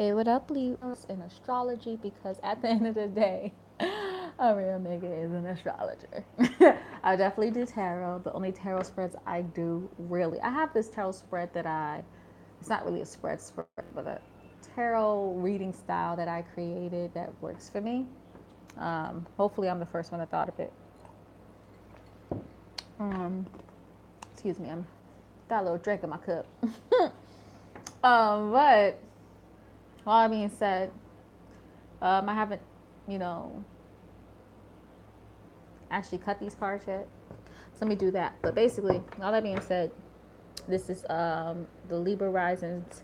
Hey, what up, Libras in astrology? Because at the end of the day, a real nigga is an astrologer. I definitely do tarot. The only tarot spreads I do really, I have this tarot spread that it's not really a spread, but a tarot reading style that I created that works for me. Hopefully, I'm the first one that thought of it. Um, Excuse me, I'm got a little drink in my cup. But all that being said, I haven't, you know, actually cut these cards yet. So let me do that. But basically, all that being said, this is the Libra Rising's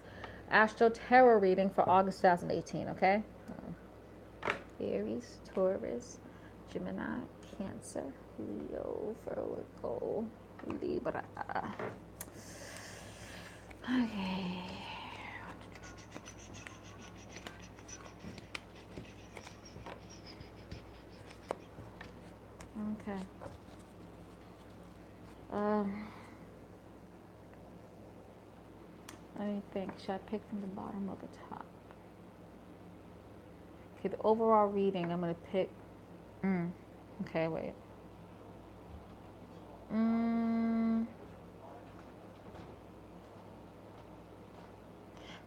Astro Tarot reading for August 2018, okay? Aries, Taurus, Gemini, Cancer, Leo, Virgo, Libra. Okay. Okay. Um, Let me think. Should I pick from the bottom or the top? Okay, the overall reading, I'm going to pick. Okay, wait.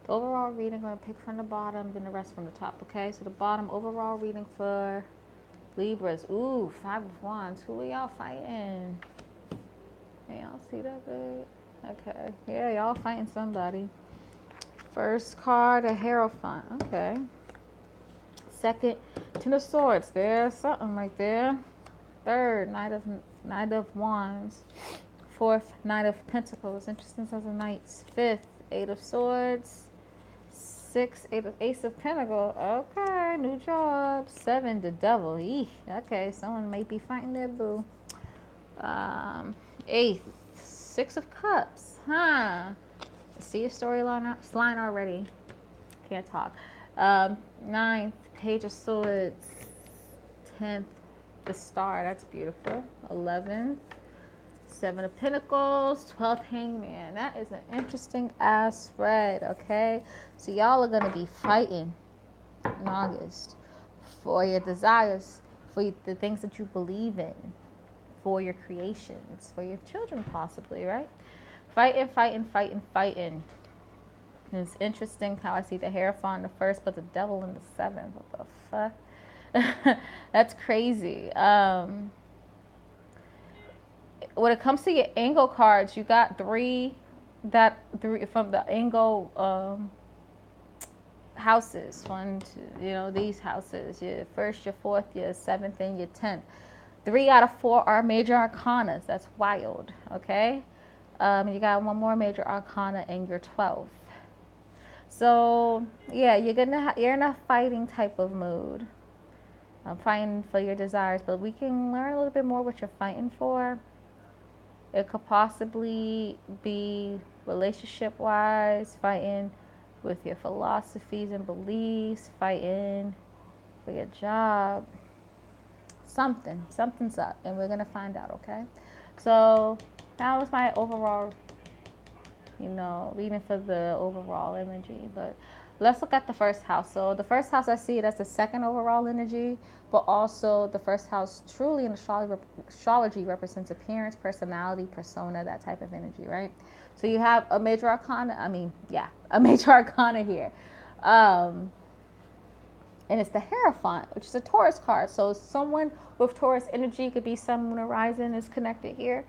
The overall reading, I'm going to pick from the bottom, then the rest from the top, okay? So the bottom overall reading for Libras. Ooh, 5 of Wands. Who are y'all fighting? Can y'all see that good? Okay. Yeah, y'all fighting somebody. First card, a Hierophant. Okay. Second, Ten of Swords. There's something right there. Third, Knight of Wands. Fourth, Knight of Pentacles. Interesting as a Knights. Fifth, Eight of Swords. Six, Ace of Pentacles. Okay, new job. Seven, the Devil. Eesh. Okay, someone may be fighting their boo. Eighth, Six of Cups. Huh. See a storyline already. Can't talk. Ninth, Page of Swords. 10th, the Star. That's beautiful. 11th, Seven of Pentacles. 12th, Hangman. That is an interesting ass spread, okay? So y'all are going to be fighting in August for your desires, for the things that you believe in, for your creations, for your children possibly, right? Fighting, fighting, fighting, fighting. It's interesting how I see the Hierophant in the first, but the Devil in the seventh. What the fuck? That's crazy. When it comes to your angle cards, you got three from the angle houses. One, two, these houses. Your first, your fourth, your seventh, and your 10th. 3 out of 4 are major arcanas. That's wild. Okay. You got one more major arcana in your 12th. So yeah, you're in a fighting type of mood. I'm fighting for your desires, but we can learn a little bit more what you're fighting for. It could possibly be relationship wise, fighting with your philosophies and beliefs, fighting for your job. Something's up, and we're gonna find out, okay? So that was my overall, reading for the overall energy. But let's look at the first house. So the first house, I see it as the second overall energy, but also the first house truly in astrology represents appearance, personality, persona, that type of energy, right? So you have a major arcana. A major arcana here. And it's the Hierophant, which is a Taurus card. So someone with Taurus energy, could be Sun, Moon, or Rising, is connected here.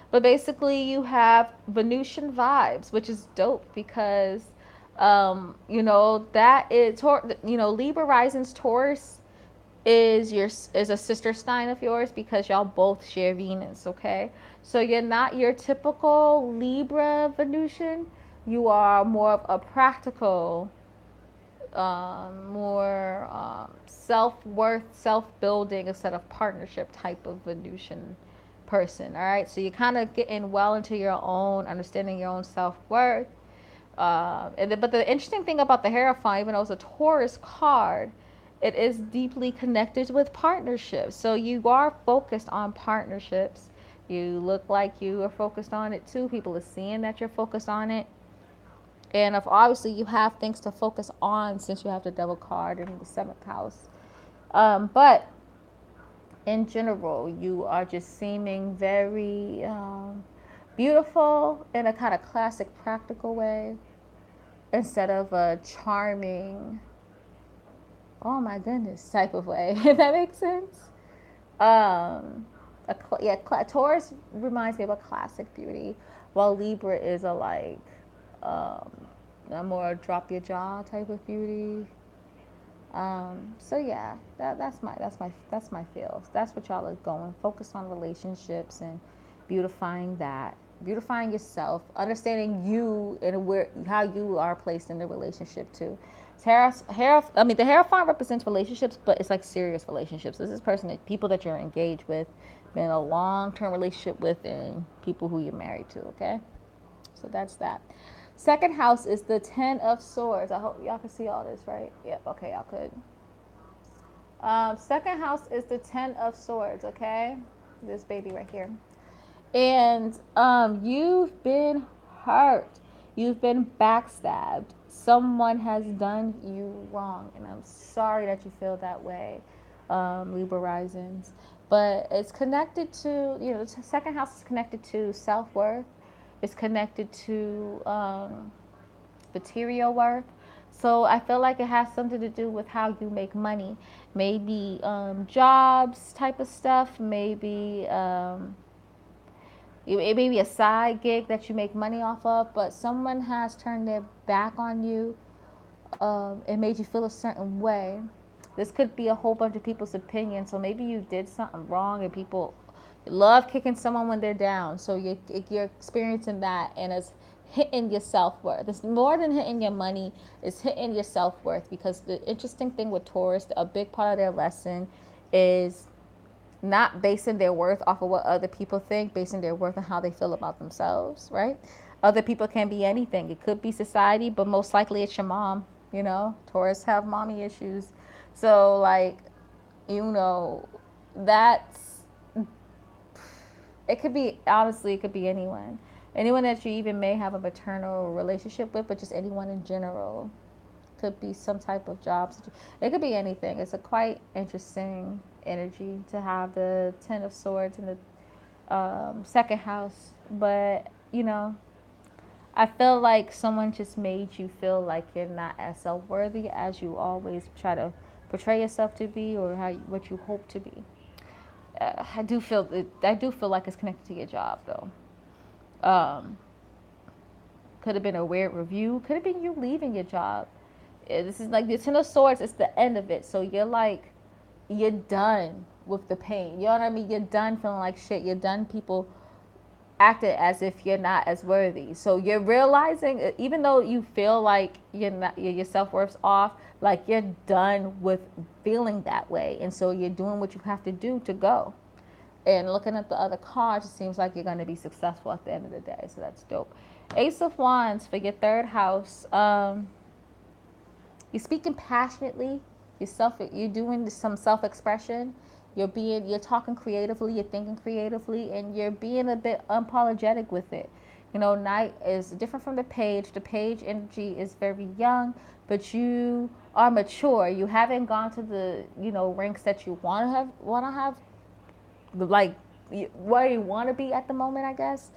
But basically, you have Venusian vibes, which is dope because, that is, Libra Rising's Taurus is a sister sign of yours because y'all both share Venus, okay? So you're not your typical Libra Venusian. You are more of a practical, more self-worth, self-building instead of partnership type of Venusian person. All right, so you're kind of getting well into your own, understanding your own self-worth. But the interesting thing about the Hierophant, even though it's a Taurus card, it is deeply connected with partnerships. So you are focused on partnerships. You look like you are focused on it too. People are seeing that you're focused on it. And if obviously you have things to focus on since you have the devil card in the seventh house. But in general, you are just seeming very beautiful in a kind of classic, practical way instead of a charming, oh my goodness, type of way. If that makes sense. Um, Taurus reminds me of a classic beauty, while Libra is a like um, a more drop your jaw type of beauty. So yeah, that's my feel. That's what y'all are going. Focus on relationships and beautifying that, beautifying yourself, understanding you and where how you are placed in the relationship too. The Hierophant represents relationships, but it's like serious relationships. This is people that you're engaged with, been in a long term relationship with, and people who you're married to. Okay, so that's that. Second house is the Ten of Swords. I hope y'all can see all this, right? Yep. Okay, y'all could. Second house is the Ten of Swords, okay? This baby right here. And you've been hurt. You've been backstabbed. Someone has done you wrong. And I'm sorry that you feel that way, Libra risings. But it's connected to, the second house is connected to self worth, it's connected to material worth. So I feel like it has something to do with how you make money. Maybe jobs type of stuff. Maybe it may be a side gig that you make money off of, but someone has turned their back on you. It made you feel a certain way. This could be a whole bunch of people's opinions. So maybe you did something wrong, and people love kicking someone when they're down. So you're experiencing that, and it's hitting your self worth. It's more than hitting your money. It's hitting your self worth, because the interesting thing with Taurus, a big part of their lesson is not basing their worth off of what other people think, basing their worth on how they feel about themselves, right? Other people can be anything. It could be society, but most likely it's your mom. Taurus have mommy issues. So, like, you know, that's, it could be, honestly, it could be anyone. Anyone that you even may have a maternal relationship with, but just anyone in general. Could be some type of jobs. It could be anything. It's a quite interesting energy to have the Ten of Swords in the second house. But, I feel like someone just made you feel like you're not as self worthy as you always try to portray yourself to be, or what you hope to be. I do feel like it's connected to your job though. Um, could have been a weird review. Could have been you leaving your job. This is like the Ten of Swords. It's the end of it. So you're done with the pain. You know what I mean? You're done feeling like shit. You're done people acting as if you're not as worthy. So you're realizing, even though you feel like you're not, your self worth's off, like you're done with feeling that way, and so you're doing what you have to do to go. And looking at the other cards, it seems like you're going to be successful at the end of the day. So that's dope. Ace of Wands for your third house. You're speaking passionately. You're doing some self-expression. You're talking creatively. You're thinking creatively, and you're being a bit unapologetic with it. Night is different from the page. The page energy is very young, but you are mature. You haven't gone to the ranks that you want to have, like where you want to be at the moment, I guess.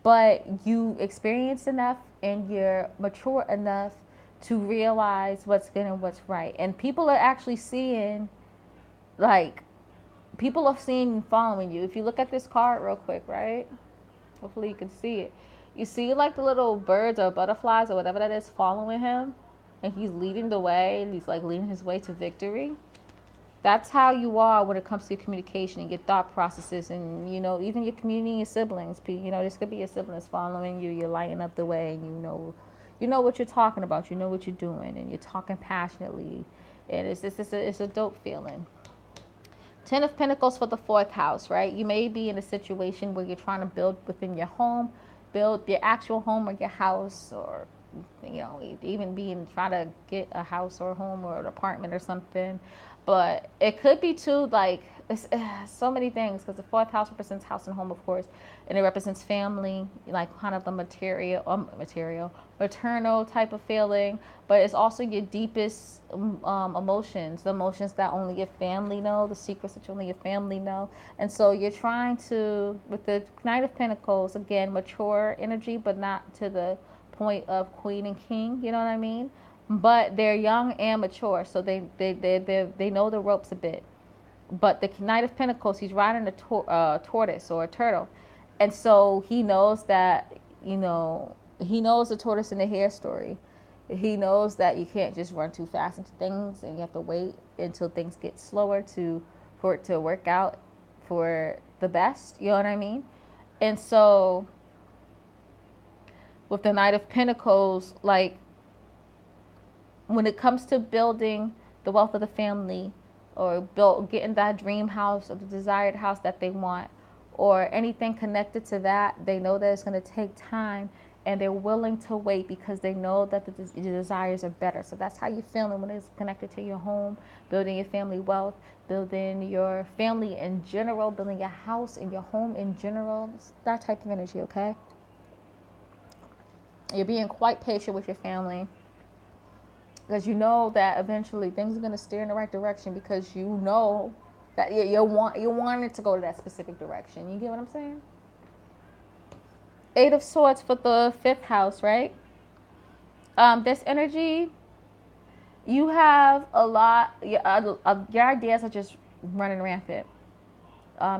But you experienced enough, and you're mature enough to realize what's good and what's right. And people are actually seeing, like, people are seeing and following you. If you look at this card real quick, right? Hopefully you can see it. You see, like, the little birds or butterflies or whatever that is following him, and he's leading the way, and he's like leading his way to victory. That's how you are when it comes to your communication and your thought processes, and even your community and your siblings. This could be your siblings following you. You're lighting up the way, and you know what you're talking about. You know what you're doing, and you're talking passionately, and it's a dope feeling. Ten of Pentacles for the fourth house, right? You may be in a situation where you're trying to build within your home, build your actual home or your house, or even being trying to get a house or a home or an apartment or something. But it could be too, like, it's, so many things, because the fourth house represents house and home, of course, and it represents family, like kind of the maternal type of feeling. But it's also your deepest emotions, the emotions that only your family know, the secrets that only your family know. And so you're trying to, with the Knight of Pentacles, again, mature energy, but not to the point of queen and king, you know what I mean? But they're young and mature, so they know the ropes a bit. But the Knight of Pentacles, he's riding a tortoise or a turtle, and so he knows that, he knows the tortoise and the hare story. He knows that you can't just run too fast into things, and you have to wait until things get slower for it to work out for the best. You know what I mean? And so with the Knight of Pentacles, like, when it comes to building the wealth of the family, or getting that dream house or the desired house that they want, or anything connected to that, they know that it's going to take time, and they're willing to wait because they know that the desires are better. So that's how you're feeling when it's connected to your home, building your family wealth, building your family in general, building your house and your home in general. It's that type of energy, okay? You're being quite patient with your family, because you know that eventually things are going to steer in the right direction, because you know that you want it to go to that specific direction. You get what I'm saying? Eight of Swords for the fifth house, right? This energy, you have a lot. Your ideas are just running rampant.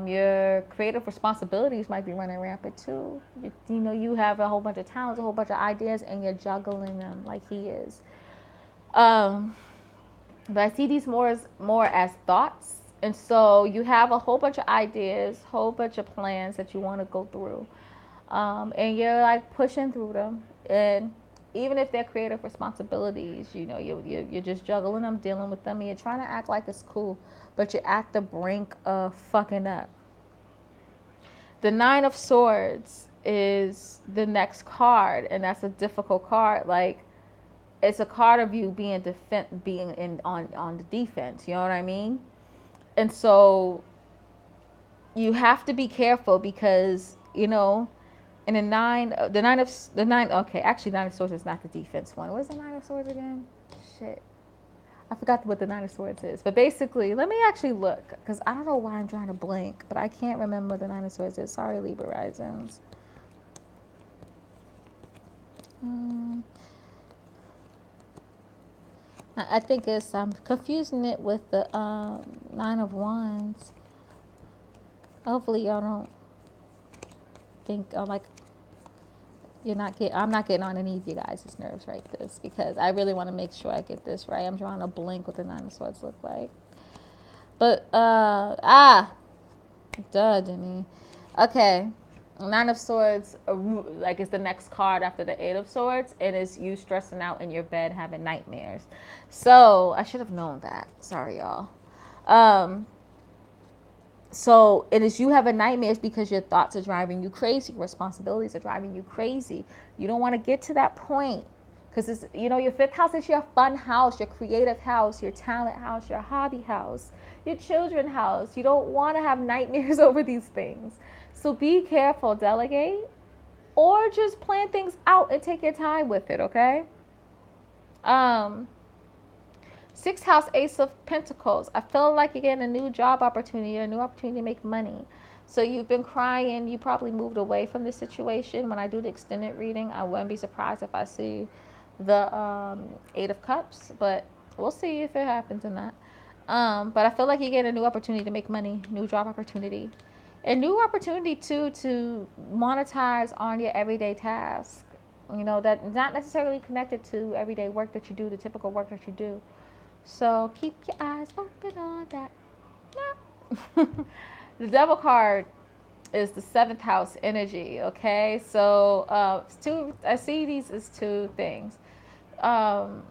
Your creative responsibilities might be running rampant too. You have a whole bunch of talents, a whole bunch of ideas, and you're juggling them like he is. But I see these more as thoughts, and so you have a whole bunch of ideas, whole bunch of plans that you want to go through, and you're like pushing through them. And even if they're creative responsibilities, you're just juggling them, dealing with them, and you're trying to act like it's cool, but you're at the brink of fucking up. The Nine of Swords is the next card, and that's a difficult card. Like, it's a card of you being on the defense. You know what I mean? And so you have to be careful, because in the nine. Okay, actually, Nine of Swords is not the defense one. What is the Nine of Swords again? Shit, I forgot what the Nine of Swords is. But basically, let me actually look, because I don't know why I'm trying to blank, but I can't remember what the Nine of Swords is. Sorry, Libra risings. I think I'm confusing it with the Nine of Wands. Hopefully y'all don't think I'm not getting on any of you guys' nerves right this, because I really want to make sure I get this right. I'm drawing a blank what the Nine of Swords look like. But Jimmy. Okay. Nine of Swords, like, is the next card after the Eight of Swords, and is you stressing out in your bed, having nightmares. So I should have known that. Sorry, y'all. So it is you having nightmares because your thoughts are driving you crazy. Responsibilities are driving you crazy. You don't want to get to that point, because it's, your fifth house is your fun house, your creative house, your talent house, your hobby house, your children house. You don't want to have nightmares over these things. So be careful, delegate, or just plan things out and take your time with it, okay? Sixth house, Ace of Pentacles. I feel like you're getting a new job opportunity, a new opportunity to make money. So you've been crying. You probably moved away from this situation. When I do the extended reading, I wouldn't be surprised if I see the Eight of Cups. But we'll see if it happens or not. But I feel like you're getting a new opportunity to make money, new job opportunity. A new opportunity, too, to monetize on your everyday task. That not necessarily connected to everyday work that you do, the typical work that you do. So keep your eyes open on that. The Devil card is the seventh house energy, okay? So I see these as two things. The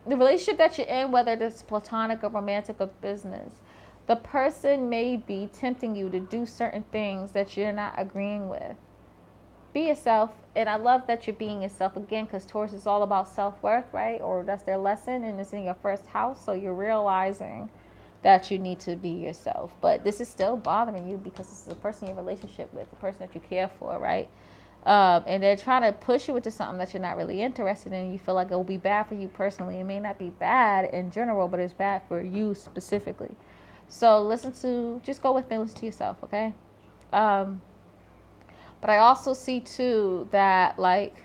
relationship that you're in, whether it's platonic or romantic or business, the person may be tempting you to do certain things that you're not agreeing with. be yourself. And I love that you're being yourself again, because Taurus is all about self-worth, right? Or that's their lesson, and it's in your first house. So you're realizing that you need to be yourself. But this is still bothering you because this is the person you're in a relationship with, the person that you care for, right? And they're trying to push you into something that you're not really interested in. You feel like it will be bad for you personally. It may not be bad in general, but it's bad for you specifically. So just go with me, listen to yourself, okay? Um, but I also see too that like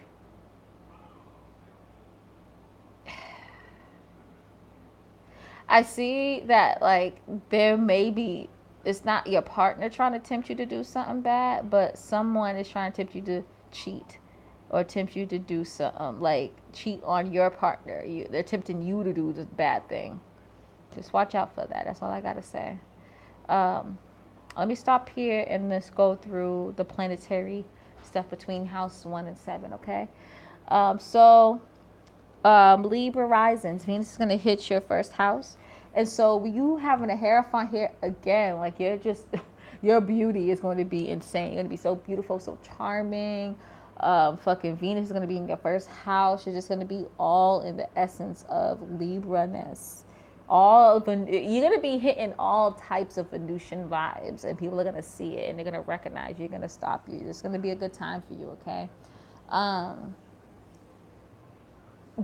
I see that like there may be, it's not your partner trying to tempt you to do something bad, but someone is trying to tempt you to cheat or tempt you to do something like cheat on your partner. They're tempting you to do the bad thing. Just watch out for that. That's all I gotta say. Um, Let me stop here and let's go through the planetary stuff between house 1 and 7. Okay. So Libra risings, Venus is going to hit your first house. And so you having a Hierophant here again, like you're just, your beauty is going to be insane. You're going to be so beautiful, so charming. Fucking Venus is going to be in your first house. You're just going to be all in the essence of Libra-ness. You're going to be hitting all types of Venusian vibes, and people are going to see it and they're going to recognize you. You're going to stop you. It's going to be a good time for you, okay? Um,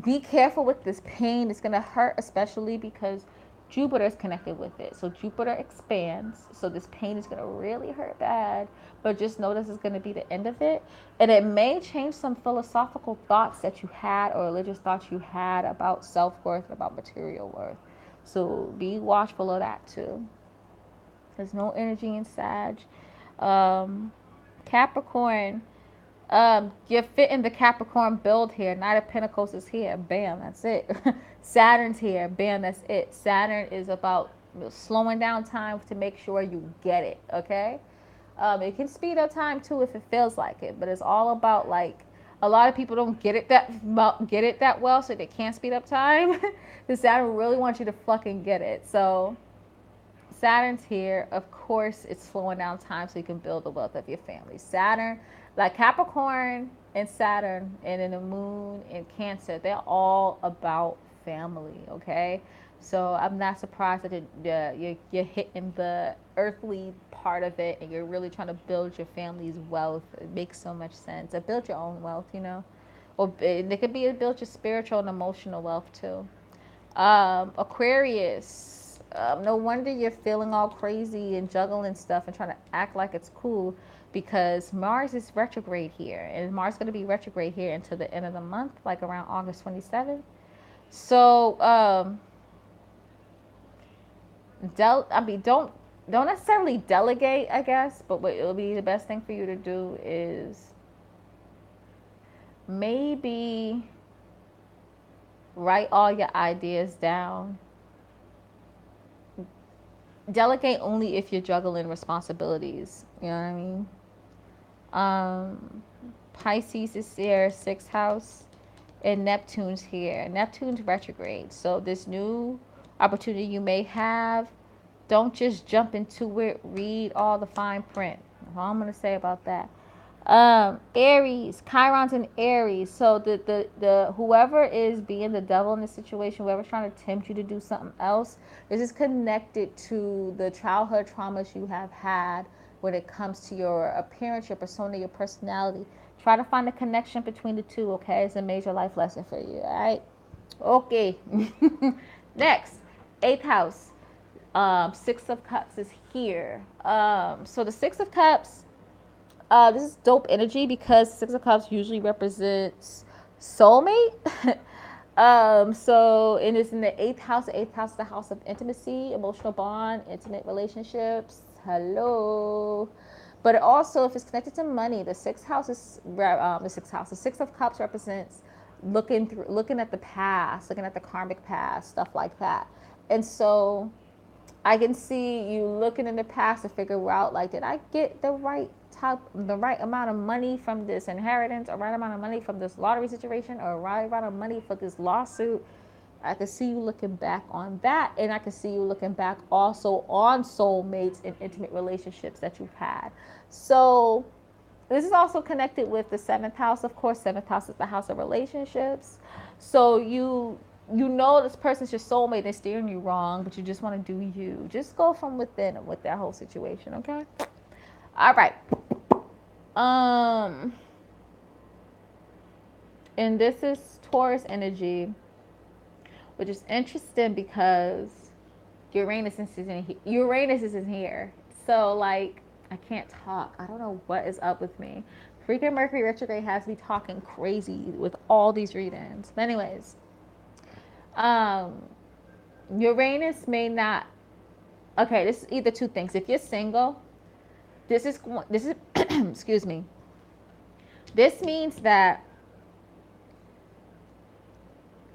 be careful with this pain. It's going to hurt, especially because Jupiter is connected with it. So Jupiter expands. So this pain is going to really hurt bad. But just know this is going to be the end of it. And it may change some philosophical thoughts that you had or religious thoughts you had about self-worth and about material worth. So be watchful of that too. There's no energy in Sag. Capricorn. You're fitting the Capricorn build here. Knight of Pentacles is here. Bam, that's it. Saturn's here. Bam, that's it. Saturn is about slowing down time to make sure you get it, okay? It can speed up time too if it feels like it, but it's all about like a lot of people don't get it that well, so they can't speed up time. The Saturn really wants you to fucking get it. So Saturn's here. Of course, it's slowing down time so you can build the wealth of your family. Saturn, like Capricorn and Saturn, and in the moon and Cancer, they're all about family, okay? So I'm not surprised that you're hitting the earthly part of it and you're really trying to build your family's wealth. It makes so much sense. Or build your own wealth, you know? Or it could be build your spiritual and emotional wealth too. Aquarius. No wonder you're feeling all crazy and juggling stuff and trying to act like it's cool because Mars is retrograde here. And Mars is going to be retrograde here until the end of the month, like around August 27th. So, don't necessarily delegate, I guess, but what it'll be the best thing for you to do is maybe write all your ideas down. Delegate only if you're juggling responsibilities. You know what I mean? Pisces is here, 6th house, and Neptune's here. Neptune's retrograde. So this new opportunity you may have, don't just jump into it. Read all the fine print. That's all I'm gonna say about that. Aries, Chiron's in Aries. So the whoever is being the devil in this situation, whoever's trying to tempt you to do something else, this is connected to the childhood traumas you have had when it comes to your appearance, your persona, your personality. Try to find a connection between the two, okay? It's a major life lesson for you, all right? Okay. Next, 8th house. 6 of Cups is here. So the 6 of Cups, this is dope energy because 6 of Cups usually represents soulmate. So and it's in the 8th house. The 8th house is the house of intimacy, emotional bond, intimate relationships. Hello. But also, if it's connected to money, the 6th house is the 6th house. The 6 of Cups represents looking at the past, looking at the karmic past, stuff like that. And so I can see you looking in the past to figure out, like, did I get the right amount of money from this inheritance, or right amount of money from this lottery situation, or right amount of money for this lawsuit? I can see you looking back on that, and I can see you looking back also on soulmates and intimate relationships that you've had. So This is also connected with the seventh house. Of course, seventh house is the house of relationships. So you know this person's your soulmate. They're steering you wrong, but you just want to do you. Just go from within with that whole situation, okay? All right. And this is Taurus energy, which is interesting because Uranus is in here. So like I can't talk. I don't know what is up with me. Freaking Mercury retrograde has me talking crazy with all these readings. But anyways, um, Uranus may not. Okay, this is either two things. If you're single, this is excuse me. This means that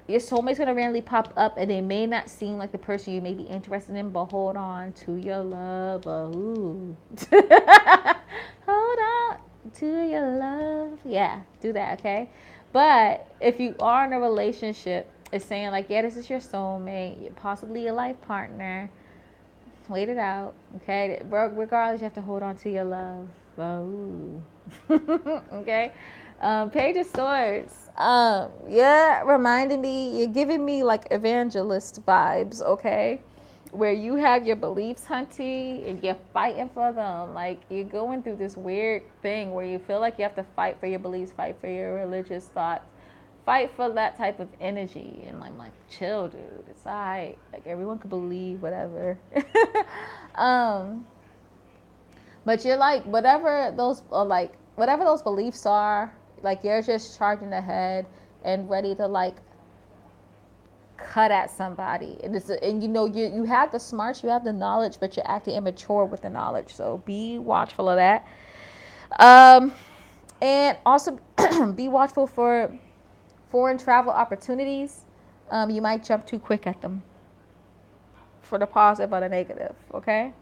your soulmate's gonna randomly pop up, and they may not seem like the person you may be interested in, but hold on to your love. Ooh. Hold on to your love. Yeah, do that, okay? But if you are in a relationship, it's saying like, yeah, this is your soulmate, possibly your life partner. Wait it out, okay? Regardless, you have to hold on to your love. Ooh. Okay? Page of Swords. Yeah, reminding me, you're giving me like evangelist vibes, okay? Where you have your beliefs, hunty, and you're fighting for them. Like you're going through this weird thing where you feel like you have to fight for your beliefs, fight for your religious thoughts, fight for that type of energy. And I'm like, chill, dude. It's alright. Like everyone could believe whatever. um, but you're like whatever those beliefs are, like you're just charging ahead and ready to like cut at somebody. And you know you have the smarts, you have the knowledge, but you're acting immature with the knowledge. So be watchful of that. And also be watchful for foreign travel opportunities. You might jump too quick at them for the positive or the negative, okay?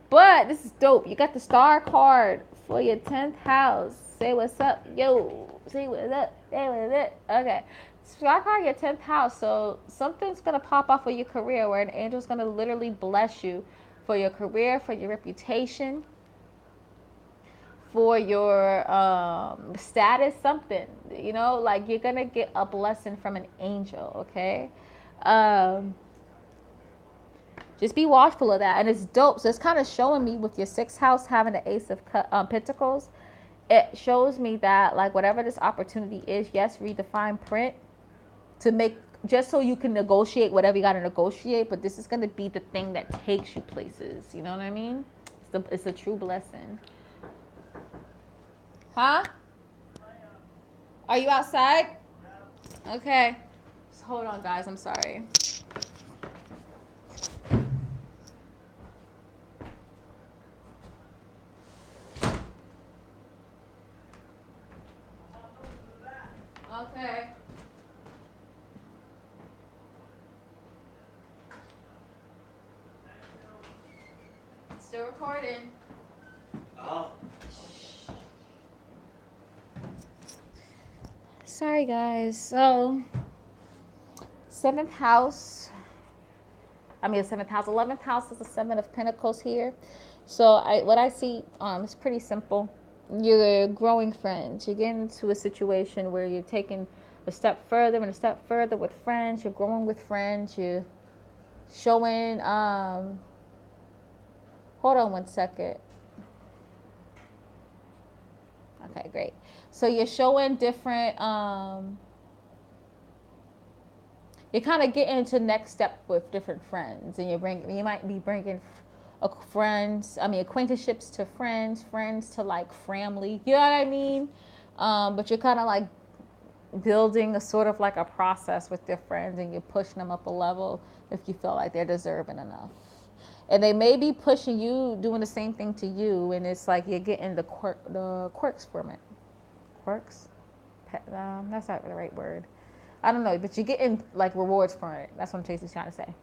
But this is dope. You got the star card for your 10th house. Say what's up, yo. Say what's up. Say what's up. Okay. Star card, your 10th house. So something's going to pop off for your career where an angel's going to literally bless you for your career, for your reputation, for your status, something. You know, like you're going to get a blessing from an angel, okay? Just be watchful of that. And it's dope. So it's kind of showing me with your 6th house having the Ace of Pentacles. It shows me that like whatever this opportunity is, yes, read the fine print to make, just so you can negotiate whatever you got to negotiate. But this is going to be the thing that takes you places. You know what I mean? It's a true blessing. Huh? Are you outside? Okay. Just hold on, guys. I'm sorry. Okay. Still recording. Oh. Sorry, guys. So, 7th house. 7th house. 11th house is the 7 of Pentacles here. So, what I see is pretty simple. You're growing friends. You're getting into a situation where you're taking a step further and a step further with friends. You're growing with friends. You're showing. Hold on one second. Okay, great. So you're showing different. You're kind of getting to next step with different friends, and you might be bringing acquaintanceships to friends to like family. You know what I mean? But you're kind of like building a sort of like a process with your friends, and you're pushing them up a level if you feel like they're deserving enough. And they may be pushing you, doing the same thing to you, and it's like you're getting the quirks from it. Quirks? That's not the right word. I don't know, but you're getting like rewards from it. That's what Tracy's trying to say.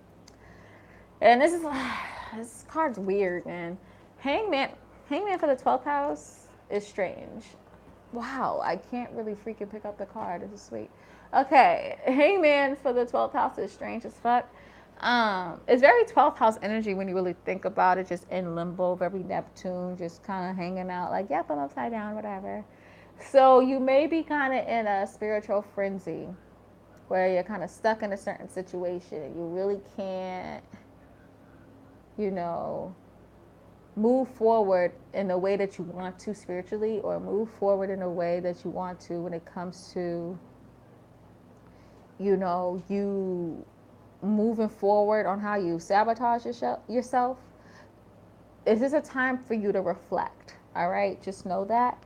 And this card's weird, man. Hangman for the 12th house is strange. Wow, I can't really freaking pick up the card. This is sweet. Okay, Hangman for the 12th house is strange as fuck. It's very 12th house energy when you really think about it, just in limbo, very Neptune, just kind of hanging out like, yep, I'm upside down, whatever. So you may be kind of in a spiritual frenzy where you're kind of stuck in a certain situation and you really can't, you know, move forward in the way that you want to spiritually, or move forward in a way that you want to when it comes to, you moving forward on how you sabotage yourself. Is this a time for you to reflect? All right, just know that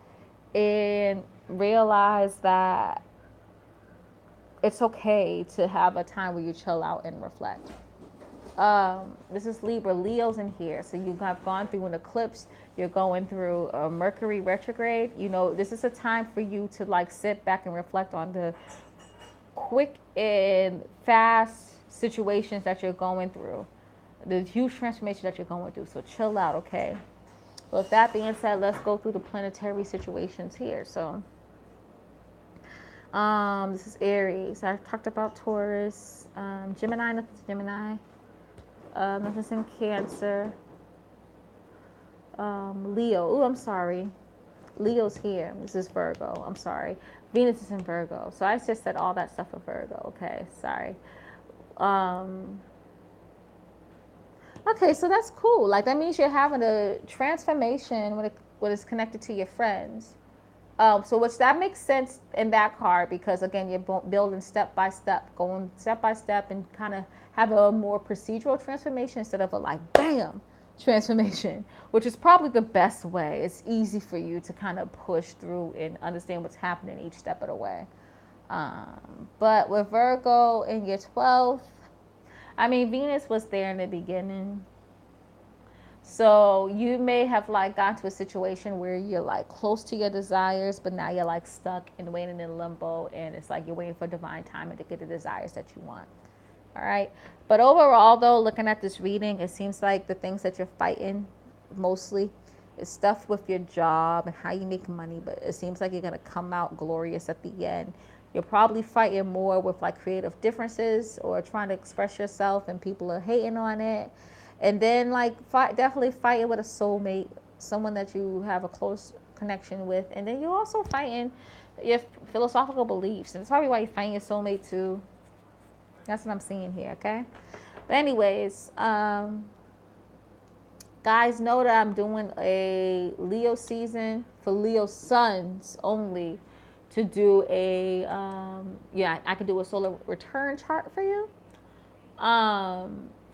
and realize that it's okay to have a time where you chill out and reflect. This is Libra. Leo's in here. So you have gone through an eclipse. You're going through a Mercury retrograde. This is a time for you to like sit back and reflect on the quick and fast situations that you're going through, the huge transformation that you're going through. So chill out, okay? With that being said, let's go through the planetary situations here. So this is Aries. I talked about Taurus. Gemini, nothing's Gemini. Nothing's in Cancer. Leo. Oh, I'm sorry. Leo's here. This is Virgo. I'm sorry. Venus is in Virgo. So I just said all that stuff for Virgo. Okay, sorry. Okay, so that's cool. Like that means you're having a transformation when it's connected to your friends. So which that makes sense in that card because again you're building step by step, going step by step, and kind of have a more procedural transformation instead of a like bam transformation, which is probably the best way. It's easy for you to kind of push through and understand what's happening each step of the way. But with Virgo in your 12th, I mean Venus was there in the beginning. So you may have like gotten to a situation where you're like close to your desires, but now you're like stuck and waiting in limbo, and it's like you're waiting for divine timing to get the desires that you want. All right. But overall, though, looking at this reading, it seems like the things that you're fighting mostly is stuff with your job and how you make money, but it seems like you're going to come out glorious at the end. You're probably fighting more with like creative differences or trying to express yourself and people are hating on it. And then like definitely fighting with a soulmate, someone that you have a close connection with. And then you're also fighting your philosophical beliefs. And it's probably why you're fighting your soulmate too. That's what I'm seeing here, okay? But anyways, guys, know that I'm doing a Leo season for Leo suns only to do a, I could do a solar return chart for you.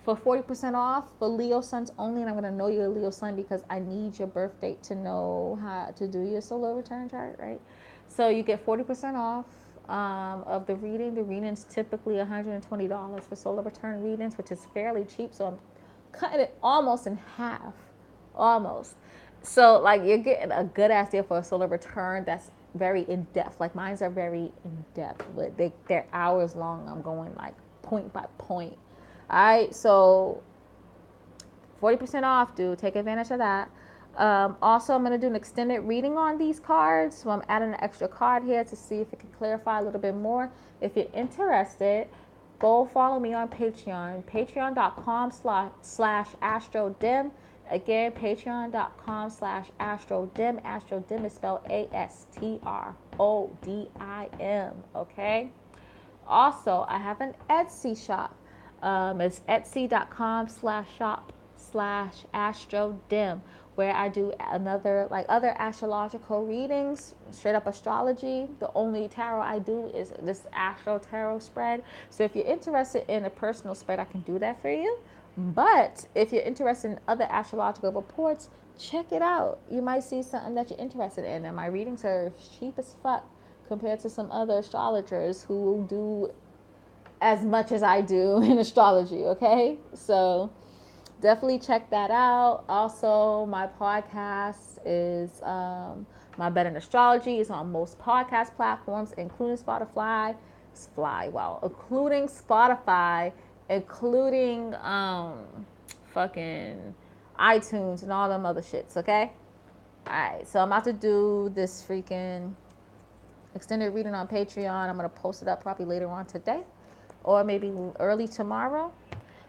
For 40% off for Leo suns only, and I'm going to know you're a Leo sun because I need your birth date to know how to do your solar return chart, right? So you get 40% off of the reading. The reading's typically $120 for solar return readings, which is fairly cheap. So I'm cutting it almost in half, almost. So like you're getting a good ass deal for a solar return that's very in depth. Like mine's are very in depth, but they're hours long. I'm going like point by point. All right, so 40% off, dude. Take advantage of that. Also, I'm going to do an extended reading on these cards. So I'm adding an extra card here to see if it can clarify a little bit more. If you're interested, go follow me on Patreon. Patreon.com/AstroDim. Again, Patreon.com/AstroDim. AstroDim is spelled ASTRODIM. Okay? Also, I have an Etsy shop. It's etsy.com/shop/astrodim, where I do other astrological readings, straight up astrology. The only tarot I do is this Astro tarot spread. So if you're interested in a personal spread, I can do that for you. But if you're interested in other astrological reports, check it out. You might see something that you're interested in. And my readings are cheap as fuck compared to some other astrologers who will do as much as I do in astrology, okay? So definitely check that out. Also, my podcast is my Bed and Astrology is on most podcast platforms, including Spotify, including Spotify, including fucking iTunes and all them other shits, okay? All right, so I'm about to do this freaking extended reading on Patreon. I'm going to post it up probably later on today or maybe early tomorrow.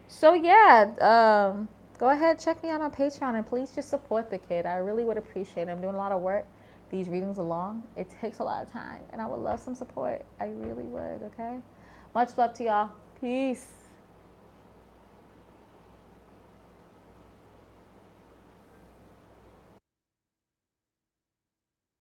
So yeah, go ahead, check me out on Patreon, and please just support the kid. I really would appreciate it. I'm doing a lot of work. These readings are long. It takes a lot of time, and I would love some support. I really would. Okay. Much love to y'all. Peace.